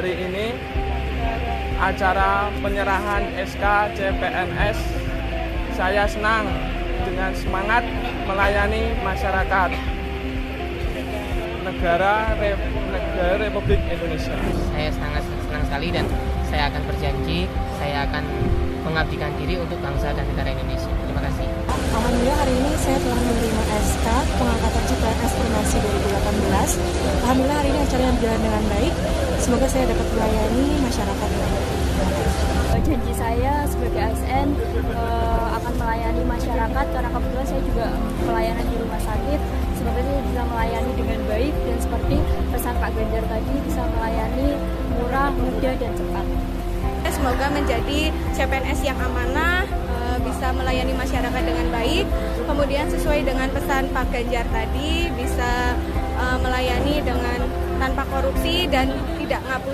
Hari ini acara penyerahan SK CPNS, saya senang dengan semangat melayani masyarakat negara Republik Indonesia. Saya sangat senang sekali dan saya akan berjanji saya akan mengabdikan diri untuk bangsa dan negara Indonesia. Terima kasih. Alhamdulillah hari ini saya telah menerima SK pengangkatan CPNS Formasi 2018. Alhamdulillah hari ini acaranya berjalan dengan baik. Semoga saya dapat melayani masyarakat dengan baik. Janji saya sebagai ASN akan melayani masyarakat karena kebetulan saya juga pelayanan di rumah sakit. Semoga saya bisa melayani dengan baik dan seperti pesan Pak Ganjar tadi, bisa melayani murah, mudah, dan cepat. Semoga menjadi CPNS yang amanah, bisa melayani masyarakat dengan baik, kemudian sesuai dengan pesan Pak Ganjar tadi, bisa melayani dengan tanpa korupsi dan tidak ngapus